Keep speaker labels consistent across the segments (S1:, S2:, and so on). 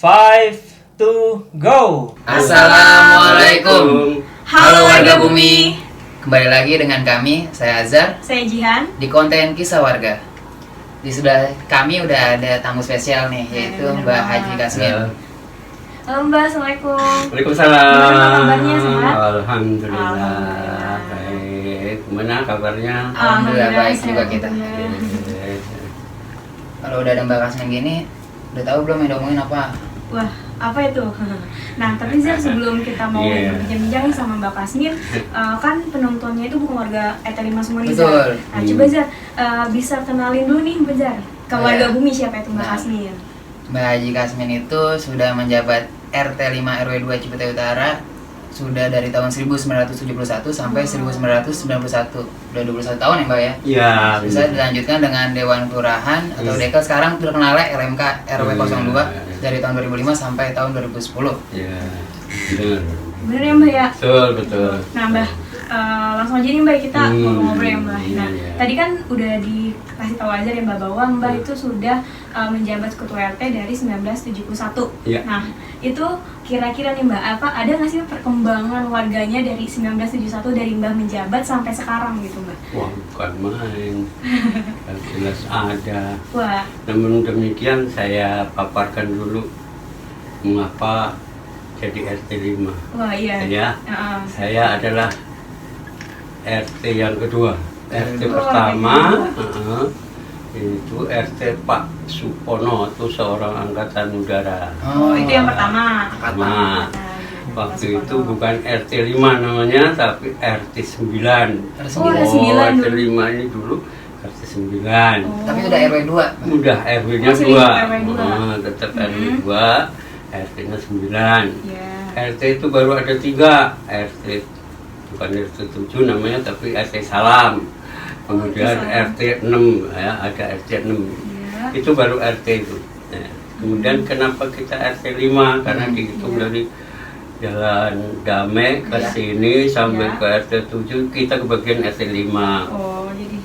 S1: Five, two, go.
S2: Assalamualaikum.
S3: Halo warga bumi.
S2: Kembali lagi dengan kami, saya Azhar,
S3: Saya Jihan.
S2: di konten Kisah Warga. Kami udah ada tamu spesial nih, yaitu
S3: bener
S2: Mbak
S3: banget.
S2: Haji Kasmin.
S3: Halo Mbak, Assalamualaikum.
S4: Waalaikumsalam.
S3: Gimana kabarnya, sehat?
S4: Alhamdulillah.
S3: Alhamdulillah.
S4: Baik. Gimana kabarnya?
S2: Alhamdulillah baik
S3: sehat
S2: juga kita.
S3: juga.
S2: Kalau udah ada Mbak Kasmin gini, udah tahu belum yang diomongin apa?
S3: Wah, apa itu? Nah, tapi Zar, sebelum kita mau
S4: Iya.
S3: bincang-bincang nih sama Mbak Kasmin, kan penontonnya itu bukan warga ET5 semua nih, Zar.
S2: Betul.
S3: Nah, coba Zar, bisa kenalin dulu nih Mbak Zar, ke
S2: Oh,
S3: warga
S2: iya.
S3: bumi siapa itu Mbak
S2: Nah.
S3: Kasmin?
S2: Mbak Haji Kasmin itu sudah menjabat RT 5 RW 2 Cipete Utara sudah dari tahun 1971 sampai 1991. Udah 21 tahun ya Mbak ya?
S4: Ya.
S2: Bisa dilanjutkan dengan Dewan Kelurahan atau
S4: Iya.
S2: Dekel, sekarang terkenalnya RMK RW 02
S4: Iya.
S2: dari tahun 2005 sampai tahun 2010.
S4: Ya. Benar.
S3: Bener ya Mbak ya?
S4: Betul, betul.
S3: Nah Mbak, langsung aja nih Mbak, kita ngobrol ya Mbak.
S4: Iya,
S3: Nah,
S4: iya.
S3: tadi kan udah dikasih tahu aja ya Mbak bahwa Mbak itu sudah menjabat ketua RT dari 1971.
S4: Iya.
S3: Nah, itu kira-kira nih Mbak, apa ada nggak sih perkembangan warganya dari 1971 dari Mbak menjabat sampai sekarang gitu Mbak?
S4: Wah, bukan main. Yang jelas ada.
S3: Wah,
S4: Namun demikian saya paparkan dulu mengapa jadi RT 5.
S3: wah iya.
S4: Ya.
S3: Heeh.
S4: Saya adalah RT yang kedua. RT
S3: Oh,
S4: pertama
S3: RT kedua.
S4: itu RT Pak Supono, itu seorang angkatan udara.
S3: Oh, itu yang pertama.
S4: Pertama.
S3: Nah,
S4: Waktu
S3: Mas
S4: itu
S3: Poto.
S4: bukan RT 5 namanya, tapi RT 9.
S2: Harus
S3: Oh, ada
S2: sembilan.
S3: 9
S4: RT
S3: dulu.
S4: 5 ini dulu RT 9.
S3: Oh.
S2: Tapi udah RW 2.
S4: Udah RW-nya
S3: Masih
S4: 2.
S3: RW 2.
S4: Tetap
S3: Mhm.
S4: RW 2, RT-nya 9.
S3: Iya.
S4: RT itu baru ada 3. RT bukan RT 7 namanya, tapi RT Salam. Kemudian
S3: Salam.
S4: RT 6 ya, ada RT 6.
S3: Iya.
S4: Itu baru RT itu. Nah, kemudian kenapa kita RT 5? Karena dihitung
S3: Iya.
S4: dari Jalan Damai ke
S2: Iya.
S4: sini sampai
S3: Iya.
S4: ke RT 7, kita ke bagian RT 5.
S3: Oh, jadi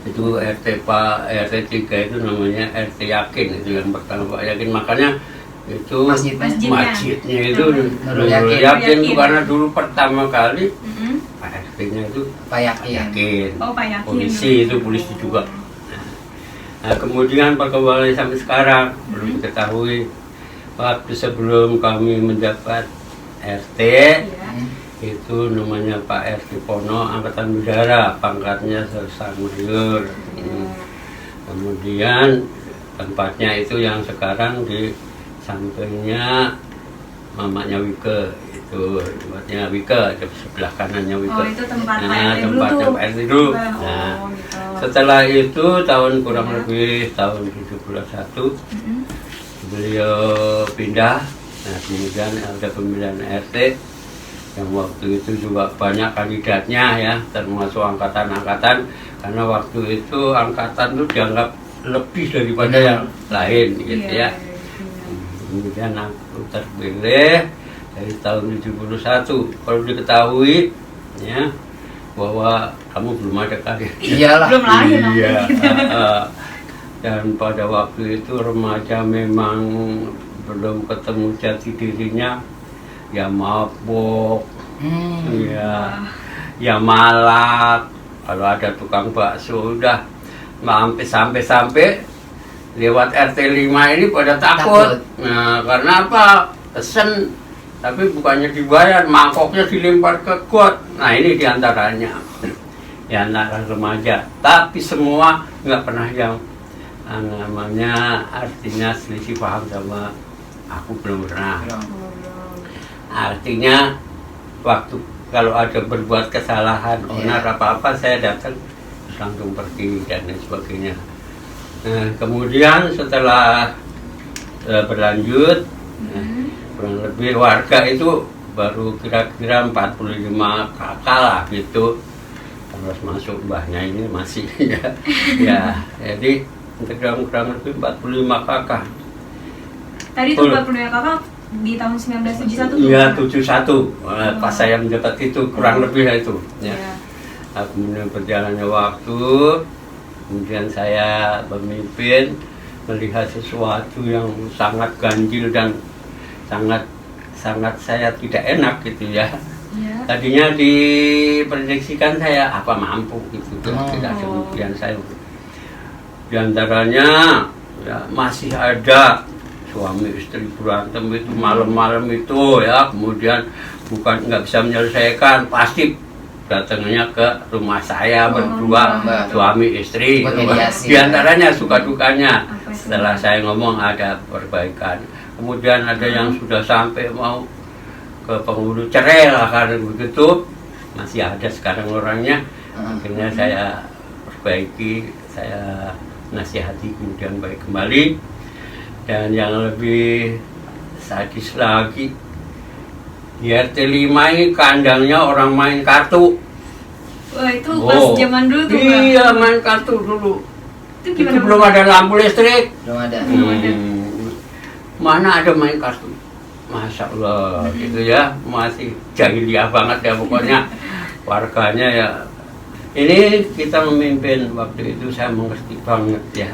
S4: Itu RT 3 itu namanya RT Yakin, itu yang pertama Pak Yakin. Makanya itu
S2: Masjidnya.
S4: masjidnya itu
S2: Nurul
S4: Nurul
S2: Yakin.
S4: Yakin,
S3: Yakin.
S4: karena dulu pertama kali
S3: mm-mm.
S4: Pak RT-nya itu
S2: Pak Yakin.
S4: Yakin.
S3: Oh, Pak Yakin.
S4: Polisi itu polisi juga. Nah, kemudian perkembangannya sampai sekarang belum diketahui. Waktu sebelum kami menjabat RT,
S3: Iya.
S4: itu namanya Pak RT Pono, angkatan udara, pangkatnya Sersan Mayor. Kemudian tempatnya itu yang sekarang di sampingnya mamanya Wike, itu tempatnya Wike, di sebelah kanannya Wike.
S3: Oh, itu tempat Pak
S4: Nah,
S3: RT dulu
S4: tempatnya
S3: tuh.
S4: Pak RT dulu.
S3: Oh,
S4: Nah,
S3: gitu.
S4: setelah itu tahun kurang
S3: Ya.
S4: lebih tahun 71
S3: Mm-mm.
S4: beliau pindah. Nah, kemudian ada pemilihan RT yang waktu itu juga banyak kandidatnya ya, termasuk angkatan-angkatan, karena waktu itu angkatan itu dianggap lebih daripada yang lain gitu
S3: Iya,
S4: ya.
S3: iya.
S4: Kemudian aku terpilih dari tahun 71. Kalau diketahui ya bahwa kamu belum ada kali.
S2: Iyalah.
S3: Belum lahir
S4: Iya.
S3: namanya.
S4: Dan pada waktu itu remaja memang belum ketemu jati dirinya, ya mabok, ya, ya malak. Kalau ada tukang bakso udah sampai lewat RT 5 ini pada takut. Nah, karena apa? Pesen, tapi bukannya dibayar, mangkoknya dilempar ke got. Nah, ini diantaranya. Ya, anak remaja. Tapi semua nggak pernah yang namanya artinya selisih paham sama aku, belum pernah. Artinya waktu kalau ada berbuat kesalahan, onar apa-apa, saya datang langsung pergi dan lain sebagainya. Nah, kemudian setelah berlanjut, kurang lebih warga itu baru kira-kira 45 kakak lah gitu. Terus masuk mbahnya ini masih ya. Ya, jadi kurang lebih 45 kakak.
S3: Tadi itu 45 kakak di tahun 1971 tuh.
S4: Iya,
S3: Pak?
S4: 71. Pas saya menjabat itu kurang lebih itu ya.
S3: Iya.
S4: Nah, kemudian berjalannya waktu, kemudian saya memimpin, melihat sesuatu yang sangat ganjil dan sangat saya tidak enak gitu ya.
S3: Iya.
S4: Tadinya diprediksikan saya apa mampu gitu, tidak
S3: Oh.
S4: demikian saya. Di antaranya ya, masih ada suami istri berantem itu malam-malam itu ya, kemudian bukan nggak bisa menyelesaikan, pasti datangnya ke rumah saya berdua, suami istri.
S2: Buat mediasi.
S4: Di antaranya suka dukanya.
S3: Apa sih?
S4: Setelah saya ngomong ada perbaikan. Kemudian ada yang sudah sampai mau ke penghulu cerai lah, karena begitu masih ada sekarang orangnya. Akhirnya saya perbaiki, saya nasihati, kemudian baik kembali. Dan yang lebih sadis lagi, di RT 5 ini kandangnya orang main kartu.
S3: Wah, itu pas zaman dulu tuh, Mbak.
S4: Iya, main kartu dulu.
S3: Itu
S4: Itu
S3: gimana?
S4: belum ada lampu listrik.
S2: Belum ada.
S4: Mana ada main kartu? Masya Allah, gitu ya, masih jahiliyah banget ya pokoknya. Warganya ya. Ini kita memimpin waktu itu, saya mengerti banget ya.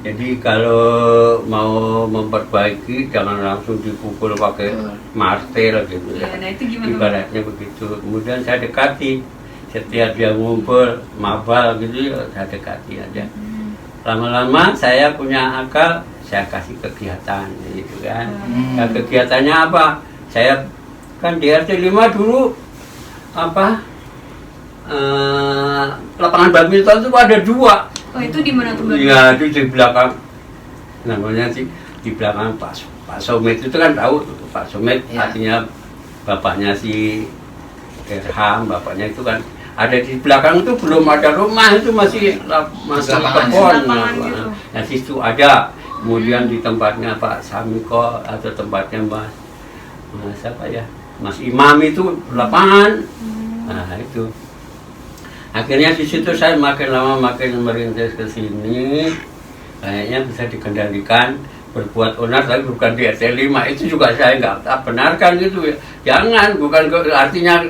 S4: Jadi kalau mau memperbaiki jangan langsung dipukul pakai martil gitu ya.
S3: Ya, nah itu gimana, Mbak?
S4: Ibaratnya begitu. Kemudian saya dekati, setiap dia ngumpul mabal gitu ya, saya dekati aja. Lama-lama saya punya akal, saya kasih kegiatan gitu kan. Nah, kegiatannya apa? Saya kan di RT 5 dulu apa? Lapangan badminton itu ada 2.
S3: Oh, itu di mana tuh, Mbak?
S4: Iya, itu di belakang, namanya sih di belakang Pak Somit itu kan tahu tuh, Pak Somit
S2: Ya.
S4: artinya bapaknya si Irham, bapaknya itu kan ada di belakang itu, belum ada rumah, itu masih
S2: Lapangan.
S4: kebun.
S3: Lapangan gitu.
S4: Nah, situ ada. Kemudian di tempatnya Pak Samiko atau tempatnya Mas apa ya, Mas Imam itu lapangan. Nah itu. Akhirnya di situ saya makin lama makin merintis ke sini, kayaknya bisa dikendalikan. Berbuat onar tapi bukan di RT 5, itu juga saya nggak benarkan gitu ya. Jangan, bukan artinya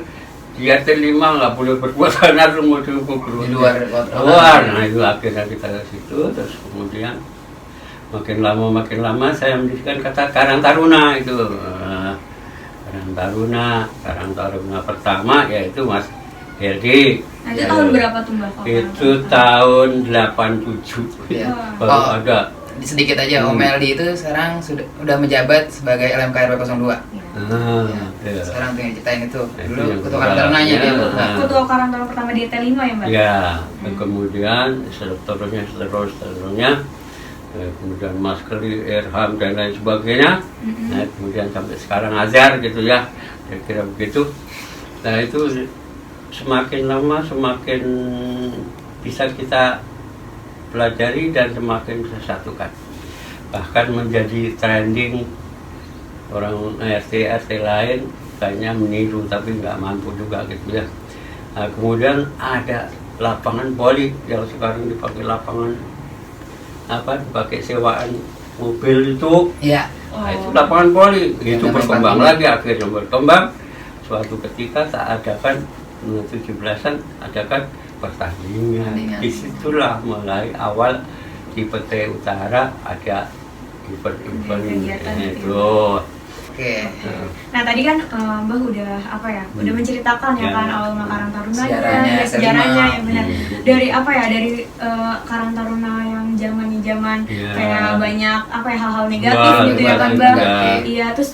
S4: di RT 5 nggak boleh berbuat onar, mau dihukum
S2: Di luar.
S4: Nah itu akhirnya kita ke situ, terus kemudian makin lama saya mendirikan kata Karang Taruna itu. Karang Taruna pertama yaitu Mas Herdi.
S3: Nah, itu tahun berapa tuh, Mbak? kalau
S4: Itu
S3: Karang
S4: tahun 87
S2: Iya.
S4: baru ada.
S2: Sedikit aja, Om Meldi itu sekarang udah menjabat sebagai LMK RW 02.
S4: Iya.
S2: Sekarang tinggal ceritain itu.
S4: Itu
S2: Dulu
S4: yang
S2: ketua
S4: kedua.
S2: Karang Tarunanya
S4: Ya.
S2: dia.
S3: Taruna? Ketua Karang Taruna pertama di RT 5 ya, Mbak?
S4: Ya, dan kemudian seterusnya, kemudian Mas Keli, Irham dan lain sebagainya. Nah, kemudian sampai sekarang Azhar gitu ya, kira-kira begitu. Nah itu semakin lama semakin bisa kita pelajari dan semakin bisa satukan. Bahkan menjadi trending orang RT lain kayaknya meniru tapi nggak mampu juga gitu ya. Nah, kemudian ada lapangan voli yang sekarang dipakai lapangan apa, dipakai sewaan mobil itu.
S2: Iya.
S4: Nah, itu lapangan voli itu
S2: Yang
S4: berkembang
S2: namanya
S4: lagi, akhirnya berkembang. Suatu ketika tak adakan 17-an adakan pertandingan. Disitulah mulai awal di PT Utara ada event-event
S3: Kegiatan
S4: itu.
S2: Oke.
S3: Nah, tadi kan Mbah udah apa ya? Udah menceritakan ya
S4: Ya.
S3: kan awal Karang Tarunanya,
S2: Sejarahnya,
S3: ya, sejarahnya
S2: RT5.
S3: yang benar. Dari apa ya? Dari Karang Taruna yang zaman
S4: Ya.
S3: kayak banyak apa ya, hal-hal negatif
S4: Wah,
S3: gitu ya kan,
S4: negatif,
S3: Mbak?
S4: ya.
S3: Iya, terus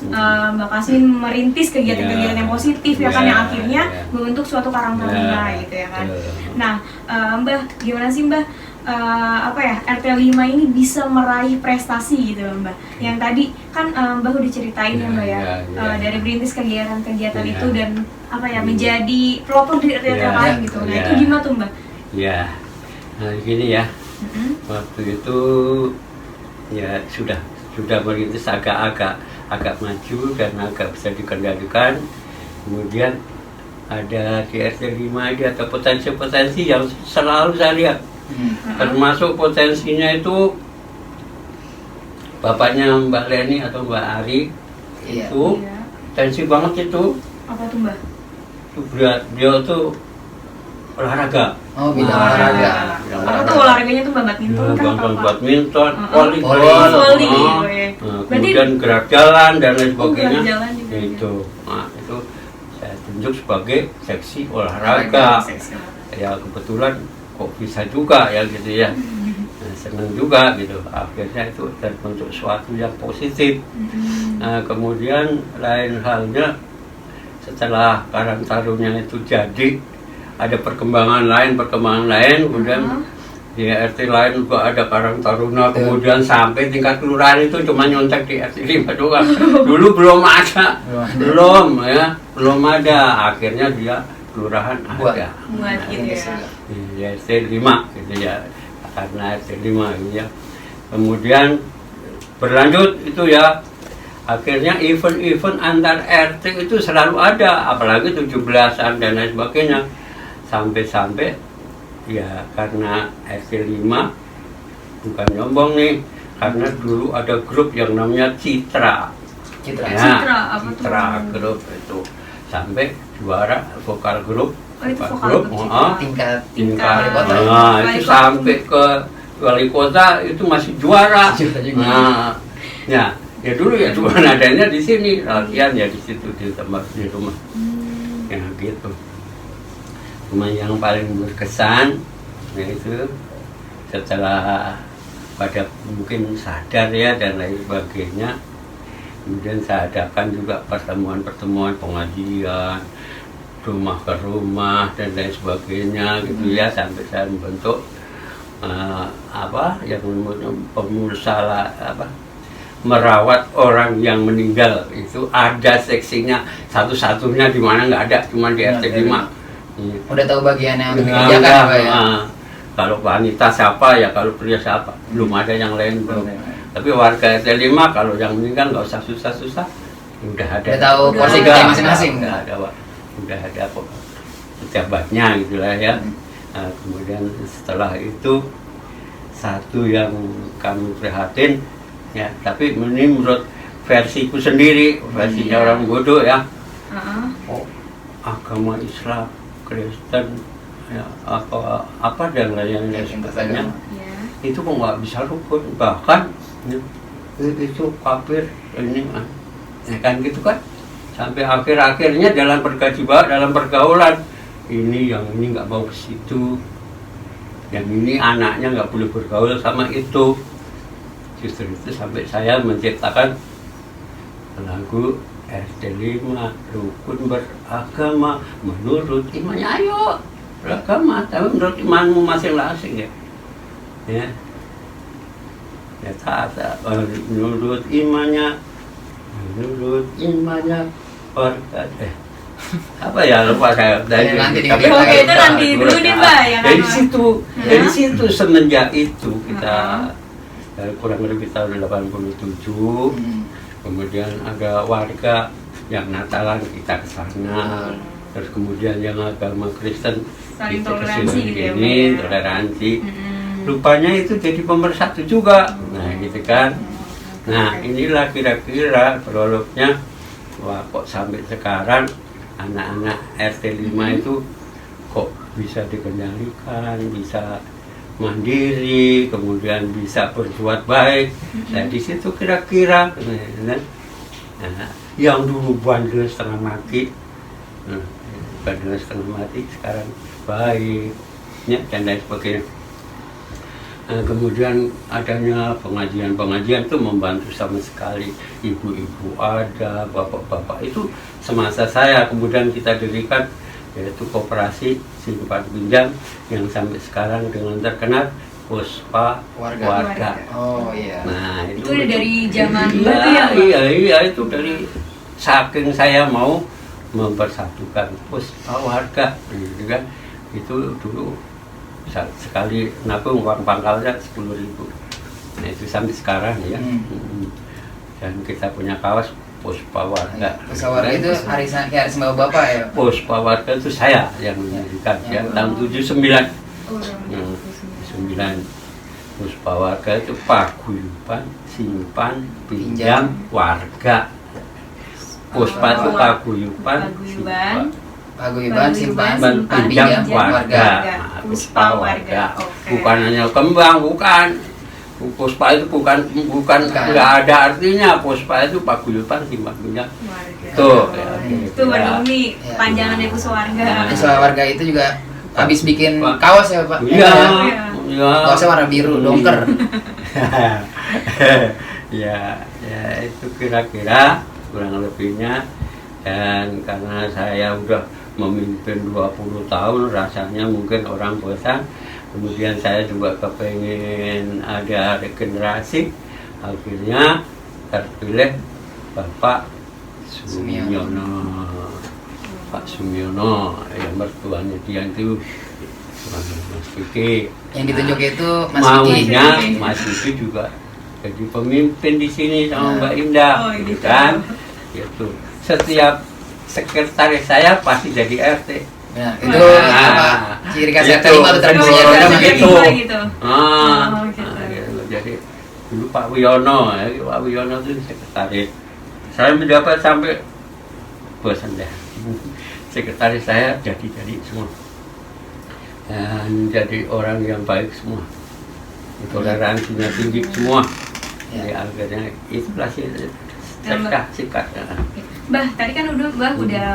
S3: Mbak Kasmin merintis kegiatan-kegiatan
S4: Ya.
S3: yang positif ya kan,
S4: Ya,
S3: yang akhirnya
S4: ya.
S3: membentuk suatu Karang Taruna
S4: Ya,
S3: gitu ya kan.
S4: betul.
S3: Nah, Mbah, gimana sih Mbah apa ya, RT 5 ini bisa meraih prestasi gitu loh, Mbah. Yang tadi kan Mbah udah ceritain ya, Mbah ya, dari berintis kegiatan-kegiatan
S4: Ya.
S3: itu dan apa ya, menjadi pelopor di RT
S4: Ya.
S3: lain gitu. Nah,
S4: Ya.
S3: itu gimana tuh, Mbah?
S4: Ya, nah gini ya,
S3: Mm-mm.
S4: waktu itu ya sudah merintis agak maju dan agak bisa dikendalikan. Kemudian ada di RT 5 ini ada potensi-potensi yang selalu saya lihat. Termasuk potensinya itu bapaknya Mbak Leni atau Mbak Ari.
S2: Iya.
S4: Itu
S3: Iya.
S4: potensi banget itu.
S3: Apa tuh, Mbah?
S4: Beliau tuh olahraga.
S2: Oh, bidang
S3: Olahraga.
S2: olahraga.
S4: Bidang
S3: Apa tuh olahraganya tuh badminton
S4: Ya,
S3: kan?
S4: bantuan
S3: Apa?
S4: badminton,
S2: Voli.
S4: volleyball,
S3: Voli,
S4: oh.
S3: oke.
S4: Nah,
S3: Berarti-
S4: kemudian gerak jalan dan lain
S3: Oh,
S4: sebagainya.
S3: gerak jalan juga.
S4: Itu, nah, itu saya tunjuk sebagai seksi olahraga.
S3: Seksi.
S4: Ya kebetulan kok bisa juga ya gitu ya. Nah, seneng juga gitu. Akhirnya itu terbentuk suatu yang positif. Nah, kemudian lain halnya setelah Karang Taruna itu jadi, ada perkembangan lain, kemudian di RT lain juga ada Karang Taruna, kemudian sampai tingkat kelurahan itu cuma nyontek di RT 5 doang. Dulu belum ada, belum ada. Akhirnya dia kelurahan ada.
S3: Buat gitu ya.
S4: Di RT 5 gitu ya, karena RT 5 gitu ya. Kemudian berlanjut itu ya, akhirnya event-event antar RT itu selalu ada, apalagi 17-an dan lain sebagainya. Sampai-sampai ya karena RT 5 bukan nyombong nih, karena dulu ada grup yang namanya Citra.
S2: Citra.
S4: Ya,
S3: Citra, apa tuh?
S4: Citra grup itu sampai juara vokal grup.
S3: Oh, itu vokal
S4: grup,
S3: grup Citra.
S2: Tingkat
S4: tingkat
S2: wali kota.
S4: nah,
S3: Wali
S4: itu
S3: kota.
S4: sampai ke wali kota itu masih juara.
S2: Juara juga.
S4: Nah, ya dulu ya cuma adanya di sini, latihan ya di situ di tempat di rumah. Ya gitu. Cuma yang paling berkesan yaitu setelah pada mungkin sadar ya dan lain sebagainya, kemudian saya adakan juga pertemuan-pertemuan pengajian rumah ke rumah dan lain sebagainya gitu ya, sampai saya membentuk yang pemusala merawat orang yang meninggal. Itu ada seksinya, satu-satunya di mana nggak ada, cuma di RT 5.
S2: Udah tahu bagiannya untuk
S4: Nah,
S2: dikerjakan ya, Pak ya?
S4: kalau wanita siapa ya, kalau pria siapa, belum ada yang lain belum. Tapi warga RT 5 kalau yang meninggal nggak usah susah-susah, udah ada.
S2: Udah tahu
S3: Udah
S2: porsi
S3: ada.
S2: kerja masing-masing.
S4: Udah ada, Pak. Udah ada pejabatnya gitulah ya. Nah, kemudian setelah itu satu yang kami prihatin ya, tapi ini menurut versiku sendiri, versinya orang bodoh ya. Oh, agama Islam, Kristen, ya, apa dan lain-lain sebagainya, itu kok nggak bisa rukun, bahkan ya, itu kafir ini, ya kan gitu kan, sampai akhir-akhirnya dalam pergaulan ini yang ini nggak mau ke situ, yang ini anaknya nggak boleh bergaul sama itu. Justru itu sampai saya menciptakan lagu RT 5 rukun beragama menurut imannya. Ayo beragama tapi menurut imanmu masing-masing ya. Ya taat menurut imannya apa ya, lupa saya dari
S2: Nanti
S3: Oke, itu nanti dulu nih, Mbak, yang
S4: dari situ semenjak itu kita kurang lebih tahun 87. Kemudian ada warga yang Natalan kita ke sana, terus kemudian yang agama Kristen
S3: Saling
S4: kita
S3: toleransi gitu ya,
S4: ini
S3: Mbak, ya.
S4: toleransi. Rupanya itu jadi pemersatu juga. Nah, gitu kan. Nah, inilah kira-kira prolognya. Wah, kok sampai sekarang anak-anak RT 5 itu kok bisa dikendalikan, bisa mandiri, kemudian bisa berbuat baik. Nah, di situ kira-kira yang dulu bandel setengah mati, sekarang baik, ya, dan lain sebagainya. Kemudian adanya pengajian itu membantu sama sekali. Ibu-ibu ada, bapak-bapak itu semasa saya. Kemudian kita dirikan yaitu koperasi simpan pinjam yang sampai sekarang dengan terkenal Puspa Warga.
S2: Oh iya.
S4: Nah,
S3: Itu udah dari zaman
S4: iya,
S3: dulu ya, Pak?
S4: iya, itu dari saking saya mau mempersatukan Puspa Warga, gitu kan. Itu dulu sekali nabung uang pangkalnya 10.000. Nah, itu sampai sekarang ya. Dan kita punya kaos Puspa Warga.
S2: Puspa Warga itu arisan bapak ya?
S4: Puspa Warga itu saya yang mendirikan ya, tahun 79. 9. Puspa Warga itu paguyuban simpan pinjam warga. Puspa itu paguyuban simpan
S2: Paguyuban, simpan,
S4: pinjam
S2: pinjam,
S4: warga.
S3: Puspa warga. Oke.
S4: Bukan hanya kembang, bukan. Puspa itu bukan nggak ada artinya. Puspa itu paguyuban, simpan, pinjam.
S3: Warga.
S4: Tuh,
S3: Itu benar nih
S2: Ya.
S3: panjangan dari puspa warga.
S2: Puspa warga itu juga habis bikin kaos ya Pak?
S4: Iya,
S3: Iya.
S4: iya.
S2: Kaosnya warna biru, dongker.
S4: Ya, ya itu kira-kira kurang lebihnya. Dan karena saya udah memimpin 20 tahun, rasanya mungkin orang bosan. Kemudian saya juga kepengen ada regenerasi. Akhirnya terpilih Bapak Sumiono. Pak Sumiono, yang mertuanya dia itu Mas Vicky.
S2: Yang ditunjuk itu Mas Vicky.
S4: Maunya Mas Vicky juga jadi pemimpin di sini sama Mbak Indah,
S3: Oh,
S4: gitu
S3: gitu.
S4: kan? Gitu. Setiap sekretaris saya pasti jadi RT.
S2: Ya, itu
S4: Nah,
S2: apa? Ciri khas
S4: itu,
S2: RT 5 tuh termasuk
S4: betul,
S2: RT 5
S4: begitu.
S2: gitu.
S3: Gitu.
S4: Ah,
S3: Oh, gitu.
S4: gitu. Jadi dulu Pak Wiono, ya, Pak Wiono itu sekretaris. Saya menjabat sampai bosan deh. Sekretaris saya jadi semua. Dan jadi orang yang baik semua. Toleransinya tinggi semua. Jadi akhirnya itulah sih sikat.
S3: Mbah, tadi kan udah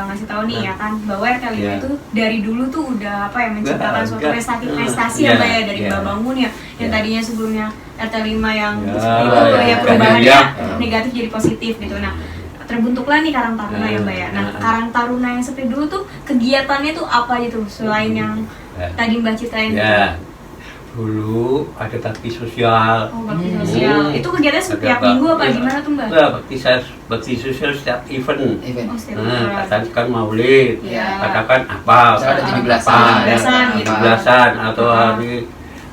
S3: ngasih tahu nih ya kan bahwa RT5
S4: Iya.
S3: itu dari dulu tuh udah apa ya menciptakan suatu prestasi
S4: Iya,
S3: ya Mbak ya dari
S4: iya.
S3: Mbak Bangun ya yang
S4: Iya.
S3: tadinya sebelumnya RT5 yang
S4: Ya,
S3: seperti itu
S4: iya,
S3: ya
S4: iya.
S3: perubahannya
S4: Iya.
S3: negatif jadi positif gitu. Nah, terbentuklah nih Karang Taruna ya Mbak ya. Nah, Karang Taruna yang seperti dulu tuh kegiatannya tuh apa gitu selain yang tadi Mbak ceritain gitu.
S4: Ya, dulu ada bakti sosial.
S3: Oh, bakti sosial. Itu kegiatannya setiap
S4: Ada
S3: minggu apa
S4: bakti-
S3: gimana tuh Mbak?
S4: Ya, bakti sosial setiap event.
S3: Oh, setiap
S4: Nah,
S3: minggu.
S4: katakan maulid,
S3: Iya.
S4: katakan apa?
S2: Misalnya ada 17-an,
S4: apa,
S3: 17-an gitu.
S4: 17-an atau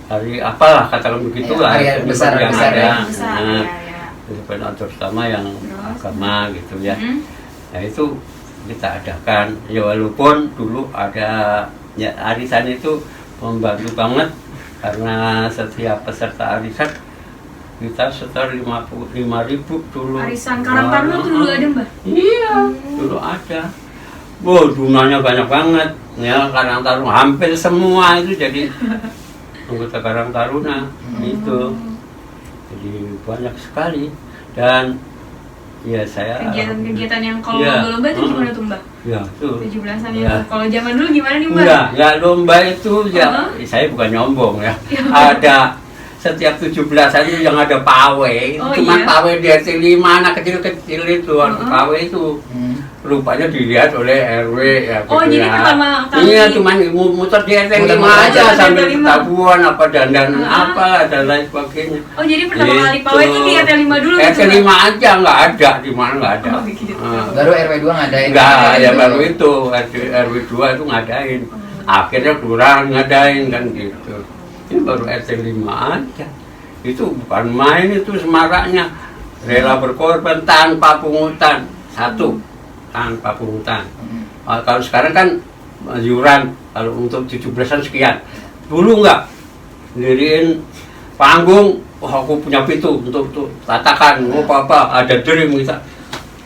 S4: hari apalah katakan begitu
S2: Iya,
S4: lah.
S2: hari
S4: event
S2: besar,
S4: yang
S2: besar
S4: ada.
S2: ya.
S3: Besar,
S4: Nah,
S3: ya.
S4: event terutama yang
S3: Terus?
S4: agama gitu ya.
S3: Mhm.
S4: Nah itu kita adakan ya walaupun dulu ada ya arisan itu membantu banget karena setiap peserta arisan kita setor 55.000 dulu.
S3: Arisan Karang Taruna tuh dulu ada Mbak?
S4: Iya, dulu ada. Wow, jumlahnya banyak banget. Ya, Karang Taruna hampir semua itu jadi anggota Karang Taruna gitu. Jadi banyak sekali dan ya saya
S3: Kegiatan-kegiatan yang kalau
S4: Iya.
S3: lomba-lomba itu gimana tuh Mbak?
S4: ya tuh
S3: 17-an
S4: Iya.
S3: ya. Kalau zaman dulu gimana nih Mbak?
S4: enggak lomba itu ya saya bukan nyombong ya. Ada setiap 17-an itu yang ada pawai,
S3: Oh,
S4: cuman
S3: iya?
S4: pawai di RT 5 anak kecil-kecil itu pawai itu rupanya dilihat oleh RW ya.
S3: Oh,
S4: gitu
S3: jadi
S4: ya.
S3: pertama kali-
S4: Iya, cuman muter di RT 5
S2: Muter-muter
S4: aja
S3: aja,
S4: sambil
S3: RT 5.
S4: tabuhan apa dandanan apa dan lain sebagainya.
S3: Oh, jadi pertama kali
S4: Gitu.
S3: pawai itu di RT5 dulu
S4: RT
S3: gitu, Mbak?
S4: 5 aja nggak ada, di mana nggak ada.
S3: Oh, gitu.
S2: Baru RW 2 ngadain.
S4: Enggak, ya baru itu RW 2 itu ngadain. Akhirnya kurang ngadain kan gitu. Ini baru RT 5 aja. Itu bukan main itu semaraknya. Rela berkorban tanpa pungutan. Satu, tanpa pungutan. Kalau sekarang kan iuran kalau untuk 17-an sekian. Dulu enggak. Diriin panggung, wah aku punya pintu untuk tatakan, mau apa ada dream gitu.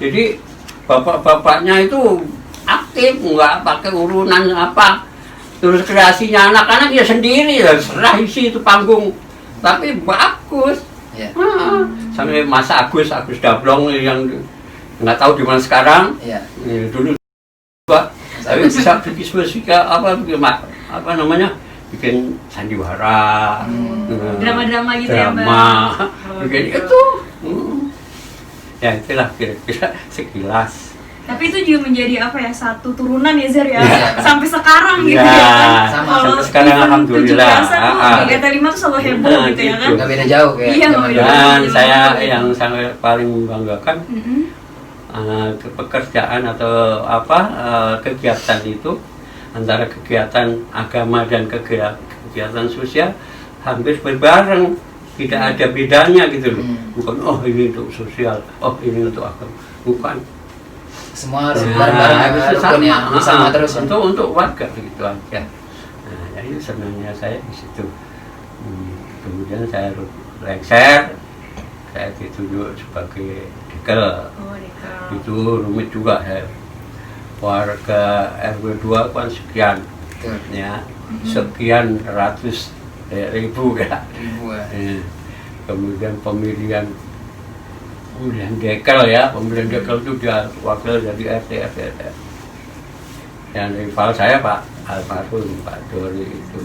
S4: Jadi bapak-bapaknya itu aktif, nggak pakai urunan apa. Terus kreasinya anak-anak ya sendiri, ya serah isi itu panggung. Tapi bagus.
S2: Iya.
S4: Sampai masa Agus Dablong yang nggak tahu di mana sekarang.
S2: Iya.
S4: Dulu Pak, tapi bisa bikin musik apa namanya? Bikin sandiwara,
S3: Drama-drama gitu ya, Mbak?
S4: drama,
S3: Oh,
S4: bikin
S3: gitu.
S4: itu. Ya itulah kira-kira sekilas.
S3: Tapi itu juga menjadi apa ya, satu turunan ya Zer ya,
S2: Iya.
S3: sampai sekarang gitu
S4: Iya.
S3: ya kan.
S2: Sama,
S3: Kalau
S4: sampai sekarang
S3: event
S4: alhamdulillah.
S3: 17-an tuh di RT5 tuh selalu heboh
S4: Nah,
S3: gitu ya kan.
S4: gitu.
S2: Nggak beda jauh kayak
S3: Iya,
S2: zaman
S3: nggak
S2: dulu.
S3: beda jauh.
S4: Dan saya
S3: Iya.
S4: yang sangat paling membanggakan
S3: Mm-mm.
S4: pekerjaan atau kegiatan itu antara kegiatan agama dan kegiatan sosial hampir berbareng, tidak ada bedanya gitu loh. Bukan oh ini untuk sosial, oh ini untuk agama, bukan.
S2: Semua harus
S4: Nah,
S2: bareng-bareng
S4: harus
S2: rukun ya, sama terus ya.
S4: untuk warga gitu aja. Nah, jadi senangnya saya di situ. Kemudian saya lengser, saya ditunjuk sebagai dekel.
S3: Oh, Deka.
S4: Itu rumit juga saya. warga RW 2 kan sekian,
S2: Betul.
S4: ya, sekian ratus ribu ya.
S2: Ribu ya.
S4: Kemudian pemilihan dekel ya, pemilihan dekel itu dia wakil dari RT. Dan rival saya Pak almarhum Pak Dori itu.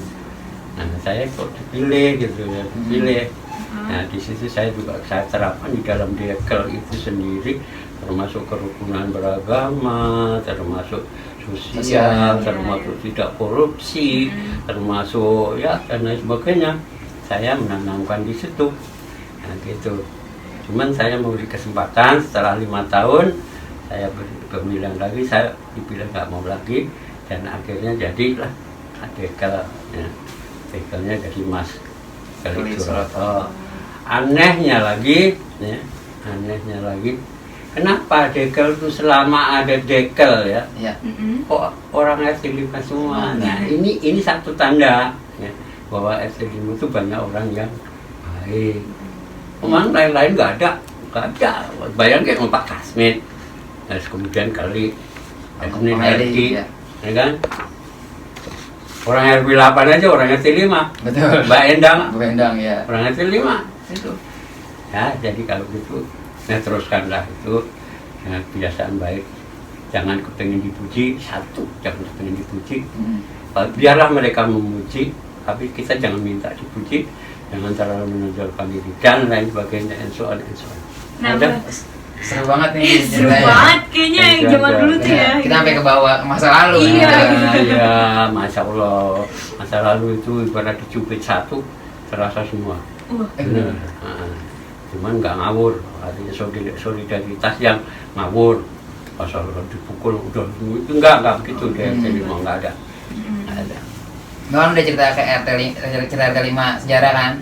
S4: Nah saya kok dipilih gitu ya, dipilih. Nah di situ saya juga saya terapkan di dalam dekel itu sendiri, termasuk kerukunan beragama, termasuk sosial, termasuk tidak korupsi, termasuk ya dan lain sebagainya. Saya menanamkan di situ. Nah gitu. Cuman saya memberi kesempatan setelah 5 tahun saya pemilihan lagi, saya dipilih nggak mau lagi, dan akhirnya jadilah dekel ya. Dekelnya jadi Mas Galih Suroto. Anehnya lagi ya, kenapa dekel itu selama ada dekel ya, kok orang RT 5 semua. Nah ini satu tanda ya, bahwa RT 5 itu banyak orang yang baik. Memang lain-lain nggak ada. Bayangkan Pak Kasmin, terus kemudian kali kemudian RT, ya kan? Orang RW 8 aja orang RT 5.
S2: Betul.
S4: Mbak Endang
S2: ya.
S4: orang RT 5 itu. Ya, jadi kalau gitu, nah teruskanlah itu ya, kebiasaan baik. Jangan kepengen dipuji, satu, jangan kepengen dipuji. Biarlah mereka memuji, tapi kita jangan minta dipuji, jangan terlalu menonjolkan diri dan lain sebagainya, and so on.
S3: Nah,
S2: seru banget nih
S3: seru banget kayaknya yang zaman dulu tuh ya.
S2: Kita sampai ke bawah masa lalu.
S3: Iya.
S4: Iya, masya Allah, masa lalu itu ibarat dicubit satu terasa semua. Benar. Cuman nggak ngawur, artinya solidaritas yang ngawur. Pasal dipukul udah itu enggak begitu deh, jadi mau nggak ada.
S2: Kan udah cerita ke RT 5 sejarah kan.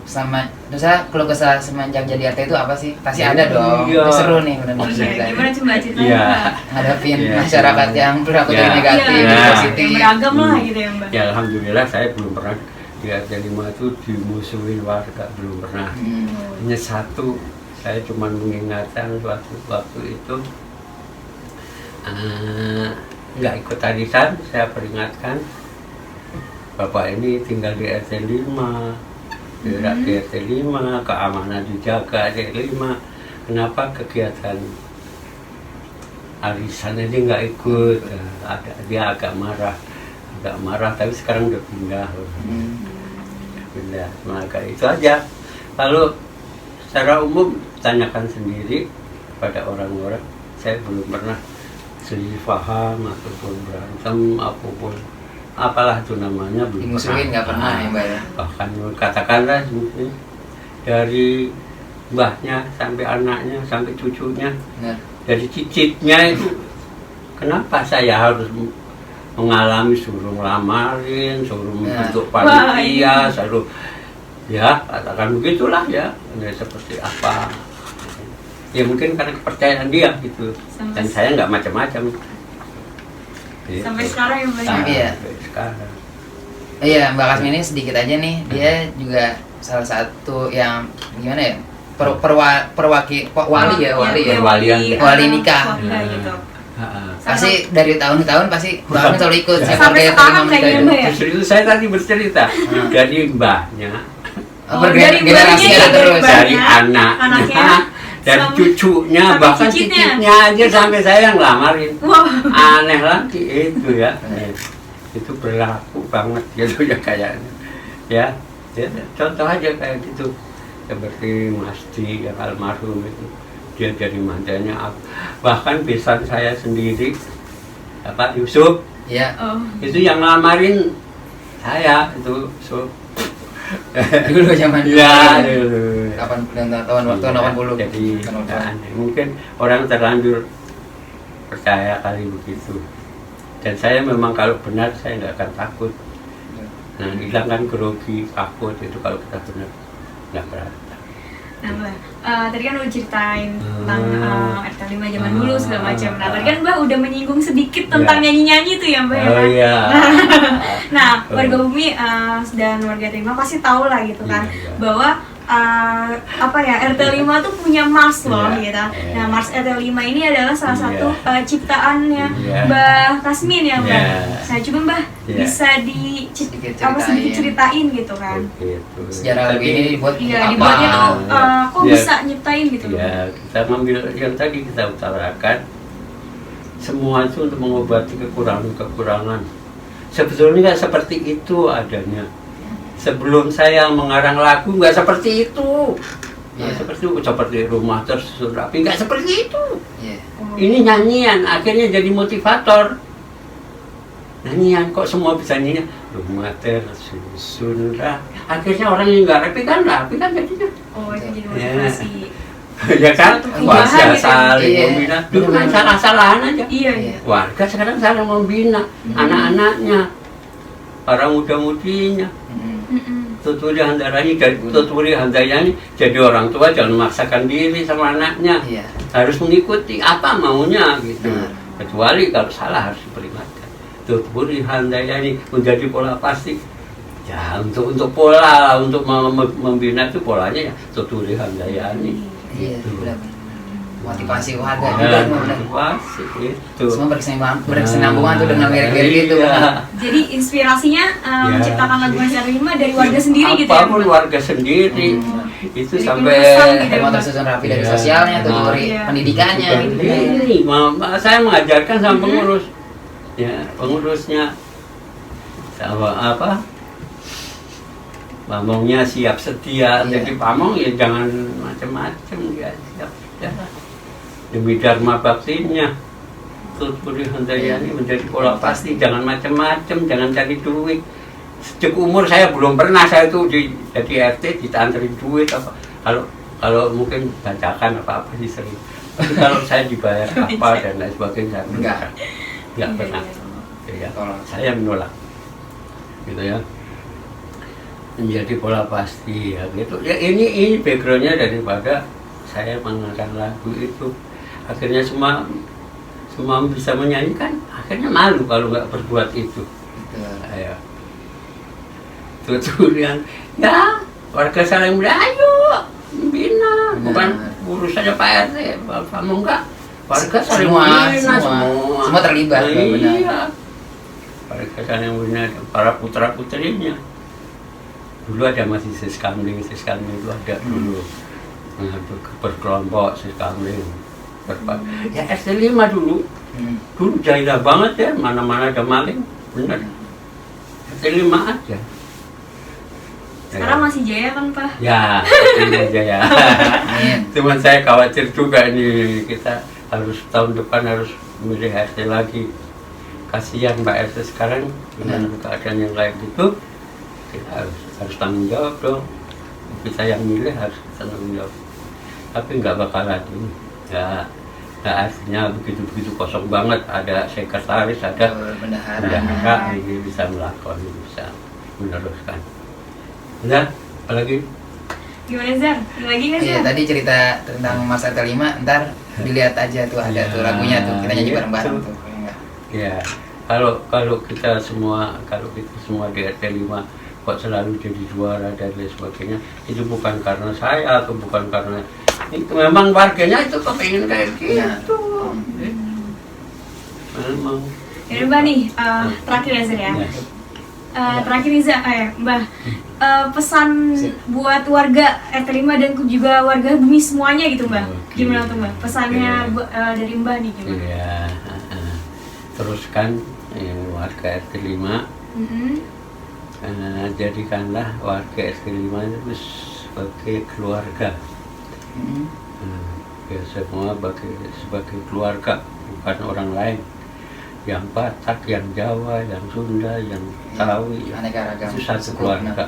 S2: Sama terus kalau kesal semenjak jadi RT itu apa sih? Pasti ada dong.
S4: Iya.
S2: Itu seru nih benar-benar.
S3: Gimana coba ceritain
S4: Iya.
S3: Mbak?
S2: Ngadepin masyarakat yang perilaku negatif,
S3: Iya.
S2: positif.
S3: Yang beragam lah gitu ya Mbak.
S4: Ya alhamdulillah saya belum pernah di RT 5 itu dimusuhin warga, belum pernah. Hanya satu, saya cuma mengingatkan waktu itu nggak ikut arisan, saya peringatkan Bapak ini tinggal di RT 5, di RT 5, keamanan dijaga RT 5, kenapa kegiatan arisan ini nggak ikut? Dia agak marah, tapi sekarang udah pindah. Maka itu aja. Lalu secara umum tanyakan sendiri pada orang-orang, saya belum pernah selisih paham ataupun berantem apapun, apalah itu namanya, belum
S2: Dimusuhin nggak pernah ya Mbak ya?
S4: Bahkan katakanlah mungkin dari mbahnya sampai anaknya sampai cucunya, dari cicitnya itu, kenapa saya harus mengalami suruh ngelamarin, suruh membentuk panitia, suruh ya katakan begitulah ya, seperti apa? Ya mungkin karena kepercayaan dia gitu, dan saya nggak macam-macam. Gitu.
S3: Sampai sekarang ya Mbak.
S2: Sampai ya.
S4: Sekarang.
S2: Iya Mbak Kasmi ini sedikit aja nih, dia juga salah satu yang gimana ya? Wali nikah.
S3: Gitu.
S2: Pasti dari tahun ke tahun pasti Mbak selalu ikut.
S3: Sampai sekarang kayaknya Mbak ya.
S4: Justru itu saya tadi bercerita dari mbahnya,
S3: dari
S2: generasi
S3: mbaknya,
S2: terus
S4: dari anaknya, dari cucunya, bahkan cicitnya aja sampai saya ngelamarin. Aneh lagi itu ya. Itu berlaku banget gitu ya kayaknya. Ya, contoh aja kayak gitu. Seperti Mas Di yang almarhum itu, dia jadi mantannya aku. Bahkan besan saya sendiri, Pak Yusuf,
S2: ya.
S4: itu yang ngelamarin saya itu.
S2: Dulu zaman dulu.
S4: Ya, dulu.
S2: Tahun 80.
S4: Jadi mungkin orang terlanjur percaya kali begitu. Dan saya memang kalau benar saya nggak akan takut. Nah, hilangkan grogi, takut itu kalau kita benar nggak berat.
S3: Nah Mbak, tadi kan udah ceritain tentang RT 5 zaman dulu segala macam. Nah tadi kan Mbak udah menyinggung sedikit tentang nyanyi-nyanyi tuh ya Mbak.
S4: Oh iya.
S3: Nah warga Bumi dan warga Terima pasti tahu lah gitu kan, bahwa apa ya, RT5 tuh punya Mars loh
S4: Iya,
S3: gitu.
S4: iya.
S3: Nah, Mars RT5 ini adalah salah
S4: Iya.
S3: satu ciptaannya
S4: Iya.
S3: Mbah Kasmin ya, Mbah.
S4: Iya.
S3: Nah, coba Mbah
S4: Iya.
S3: bisa
S2: Sedikit
S3: sedikit ceritain gitu kan.
S4: Begitu.
S2: Sejarah lagu ini dibuat
S3: Iya,
S2: apa?
S3: dibuatnya tuh kok
S4: Iya.
S3: bisa nyiptain gitu.
S4: Ya, kita ngambil yang tadi kita utarakan, semua itu untuk mengobati kekurangan-kekurangan. Sebetulnya nggak seperti itu adanya. Sebelum saya mengarang lagu nggak seperti itu. Nggak
S2: Iya.
S4: seperti itu, seperti rumah tersusun rapi, nggak seperti itu.
S2: Iya.
S3: Oh.
S4: Ini nyanyian, akhirnya jadi motivator. Nyanyian, kok semua bisa nyanyian? Rumah tersusun rapi. Akhirnya orang yang nggak rapi kan jadinya.
S3: Oh, itu jadi
S4: Iya.
S3: motivasi.
S4: Ya kan?
S3: Suatu
S4: Wah,
S3: perubahan gitu.
S4: saling
S2: Iya.
S4: membina. Dulu kan salah-salahan aja.
S3: Iya, iya.
S4: Warga sekarang saling membina anak-anaknya, para muda-mudinya.
S3: Mm-mm.
S4: Tuturi Handayani dan Tuturi Handayani jadi orang tua jangan memaksakan diri sama anaknya.
S2: Iya.
S4: Harus mengikuti apa maunya gitu.
S2: Benar.
S4: Kecuali kalau salah harus diperingatkan. Tuturi Handayani menjadi pola pasti. Ya untuk pola untuk membina itu polanya ya Tuturi Handayani.
S2: Iya,
S4: Gitu.
S2: benar. Motivasi warga
S4: Ya,
S2: juga benar.
S4: motivasi itu.
S2: Semua berkesinambungan tuh dengan lirik-lirik itu.
S4: Iya.
S3: Jadi inspirasinya menciptakan lagu RT5 dari warga sendiri gitu ya.
S4: Apapun
S3: Mbak?
S4: warga sendiri itu
S3: Jadi
S4: sampai
S3: pesan gitu.
S2: Dari motor susun rapi dari
S4: Iya.
S2: sosialnya tuh
S4: Nah.
S2: dari
S3: Iya.
S2: pendidikannya gitu.
S4: ini saya mengajarkan sama pengurus ya pengurusnya sama apa pamongnya siap sedia.
S2: Iya.
S4: Jadi pamong ya jangan macam-macam ya siap sedia demi dharma baktinya. Tuturi Handayani menjadi pola pasti, jangan macam-macam, jangan cari duit. Sejak umur saya belum pernah saya itu jadi RT dianterin duit apa. Kalau mungkin bacakan apa sih sering. Tapi kalau saya dibayar apa dan lain sebagainya saya
S2: Enggak.
S4: Enggak
S3: Iya,
S4: pernah.
S3: iya.
S4: Ya,
S2: Tolong.
S4: saya menolak. Gitu ya. Menjadi pola pasti ya gitu. Ya ini backgroundnya daripada saya mengarang lagu itu. Akhirnya semua bisa menyanyikan, akhirnya malu kalau nggak berbuat itu.
S2: Betul.
S4: Ayo. Tutulian, ya warga saling bilang, ayo bina, bukan urusannya Pak RT, kamu enggak. Warga saling bina
S2: semua terlibat. Benar.
S4: Iya. Warga saling bina, para putra putrinya. Dulu ada masih siskamling itu ada dulu. Nah, berkelompok siskamling. Ya ST5 dulu. Dulu jahilah banget ya, mana-mana ada maling, bener. ST5 aja.
S3: Sekarang masih jaya kan, Pak?
S4: Ya, ini aja ya. Cuman saya khawatir juga nih, kita harus tahun depan harus milih RT lagi. Kasihan Mbak RT sekarang dengan keadaan yang kayak gitu, kita harus tanggung jawab dong. Kita yang milih harus tanggung jawab. Tapi nggak bakalan ini. Ya, nah artinya begitu kosong banget. Ada sekretaris, ada bendahara, ini bisa melakukan, bisa meneruskan. Ya, apalagi?
S3: Gimana, Zar? Lagi nggak,
S2: Iya,
S3: Zar?
S2: tadi cerita tentang Mas RT5, ntar dilihat aja tuh ada tuh lagunya tuh, kita nyanyi bareng-bareng tuh. Enggak.
S4: Ya, kalau kita semua di RT5 kok selalu jadi juara dan lain sebagainya, itu bukan karena saya atau bukan karena itu, memang warganya itu kepengen kayak gitu. Memang.
S3: Ya, Mbak nih, terakhir ya, Zar ya.
S4: Ya.
S3: Terakhir nih, Zar, Mbah, pesan buat warga RT5 dan juga warga bumi semuanya gitu, Mbah.
S4: Oke.
S3: Gimana tuh, Mbah? Pesannya
S4: Oke.
S3: dari Mbah nih gimana?
S4: Iya, teruskan warga RT5,
S3: Mm-mm.
S4: jadikanlah warga RT5 itu sebagai keluarga. Ya, semua sebagai keluarga, bukan orang lain. Yang Batak, yang Jawa, yang Sunda, yang Betawi,
S2: Aneka ragam
S4: itu satu
S2: suku,
S4: keluarga.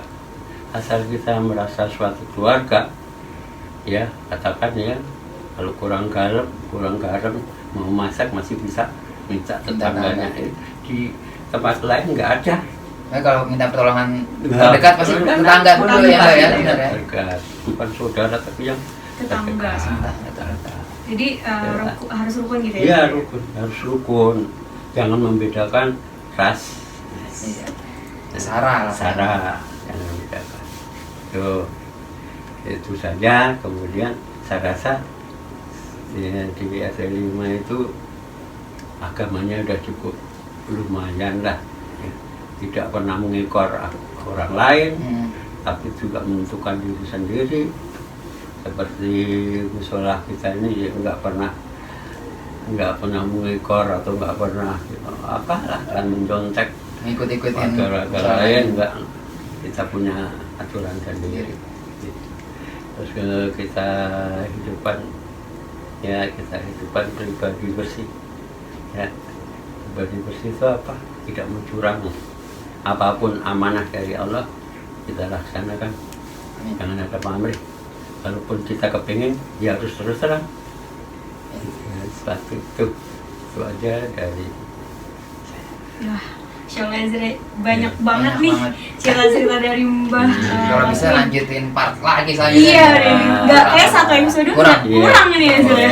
S4: Asal kita merasa suatu keluarga, ya katakan ya, kalau kurang garam, mau masak masih bisa minta tetangganya. Di tempat lain nggak ada.
S2: Nah, kalau minta pertolongan
S4: Nah,
S2: terdekat pasti tetangga dulu ya, Mbak ya. Benar ya.
S4: Terdekat. Bukan saudara tapi yang
S3: Tetangga.
S4: terdekat.
S3: Jadi harus rukun gitu ya?
S4: Iya, rukun, harus rukun. Jangan membedakan ras.
S2: Iya. Sara lah.
S4: Sara, jangan membedakan. Tuh. Itu saja. Kemudian saya rasa ya, di RT5 itu agamanya udah cukup lumayan lah ya. Tidak pernah mengikor orang lain, tapi juga menentukan diri sendiri. Seperti musola kita ini ya, nggak pernah mengikor atau nggak pernah apalah kan mencontek
S2: Ngikut-ikutin
S4: agama lain. Enggak, kita punya aturan sendiri. Terus kita hidupkan pribadi bersih ya. Pribadi bersih itu apa? Tidak mencurang. Apapun amanah dari Allah kita laksanakan, jangan ada pamrih. Walaupun kita kepingin, ya harus terus terang ya, seperti itu aja dari
S3: Wah, Insya Allah Ezra, banyak banget
S2: Banyak
S3: nih
S2: banget.
S3: cerita-cerita dari Mbah.
S2: Kalau bisa lanjutin part lagi soalnya.
S3: Iya, nggak kayak satu episode
S2: Kurang.
S3: kurang ini Ezra.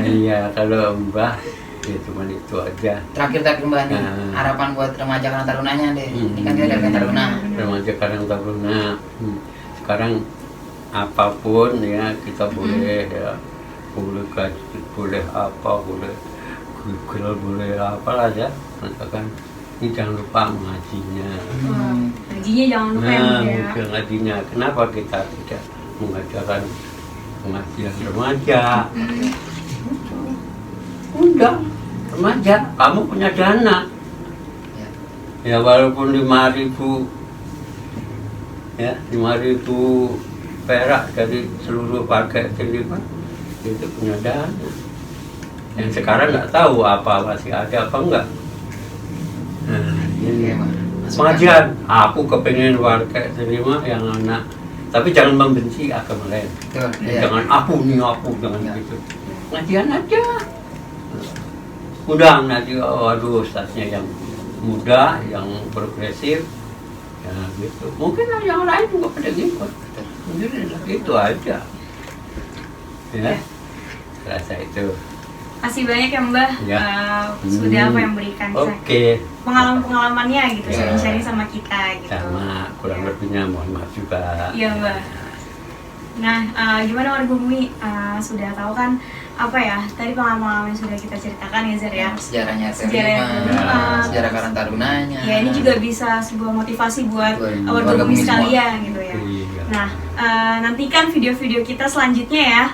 S4: Iya, kalau Mbah ya cuma itu aja.
S2: Terakhir Mbak nih,
S4: Nah.
S2: harapan buat remaja Karang Tarunanya deh. Ini kan kita dari Taruna.
S4: Remaja Karang Taruna. Sekarang apapun ya kita boleh ya, boleh gaji, boleh apa, boleh Google, boleh apa aja. Misalkan ini jangan lupa mengajinya.
S3: Gajinya jangan lupa ya Mbak ya.
S4: Nah, ngajinya. Kenapa kita tidak mengajarkan pengajian remaja? Udah, remaja, kamu punya dana. Ya walaupun 5.000 ya 5.000 perak dari seluruh warga RT5 itu punya dana. Yang sekarang nggak tahu apa masih ada apa enggak. Nah, ini pengajian. Aku kepengen warga RT5 yang anak, tapi jangan membenci agama lain.
S2: Betul, iya.
S4: Jangan aku jangan
S2: Ya.
S4: gitu. Pengajian aja. Undang nanti, waduh, ustaznya yang muda, yang progresif, ya gitu. Mungkin yang lain juga pada ngikut. Mungkin itu aja. Ya, rasa itu.
S3: Kasih banyak ya Mbah,
S4: Ya.
S3: sudah apa yang memberikan
S4: Oke.
S3: pengalaman-pengalamannya gitu,
S4: Ya.
S3: sharing-sharing sama kita gitu.
S4: Sama kurang
S3: Ya.
S4: lebihnya mohon maaf juga.
S3: Iya Mbak. Nah, gimana warga bumi, sudah tahu kan apa ya tadi pengalaman yang sudah kita ceritakan ya Zer ya.
S2: Sejarahnya RT5,
S3: Sejarah-
S2: sejarah Karang Tarunanya.
S3: Ya ini juga bisa sebuah motivasi buat
S2: Buat
S3: warga bumi
S2: bumi semua.
S3: sekalian gitu ya.
S4: Iya.
S3: Nah, nantikan video-video kita selanjutnya ya.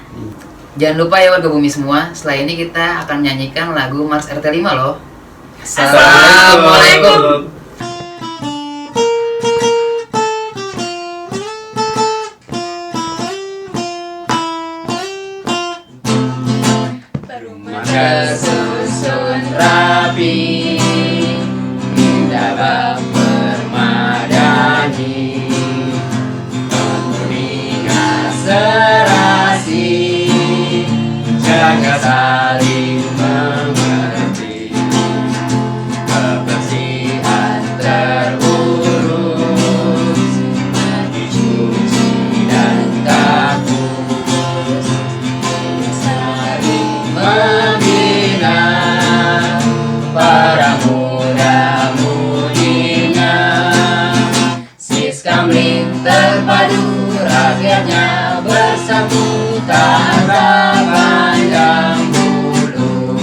S2: Jangan lupa ya warga bumi semua, setelah ini kita akan menyanyikan lagu Mars RT5 loh.
S3: Assalamualaikum.
S2: Kesusun rapi, indah bak permadani, mengingat serasi, jaga saling mengerti, kebersihan terurus, dicuci dan tak putus, saling membina para muda-mudinya. Siskamling terpadu, rakyatnya bersatu, tak pandang bulu.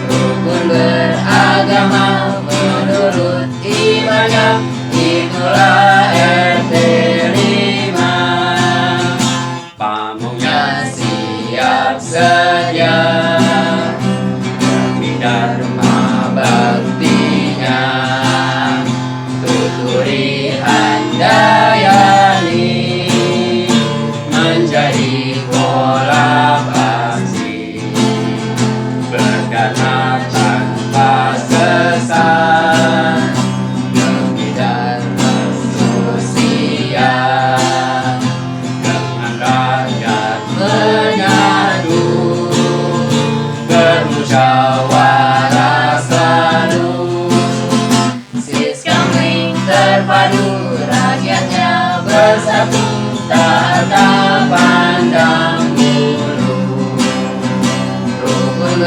S2: Rukun beragama menurut ibadah, itulah RT5. Pamungnya siap sedia, demi dharma baktinya, tuturi handayani, menjadi bola aksi, berdarah tanpa sesat, demi dharma sosial, dengan rakyat menyatu, bermusyawarah selalu. Siskamling terpadu, rakyatnya bersatu, tak pandang bulu. Rukun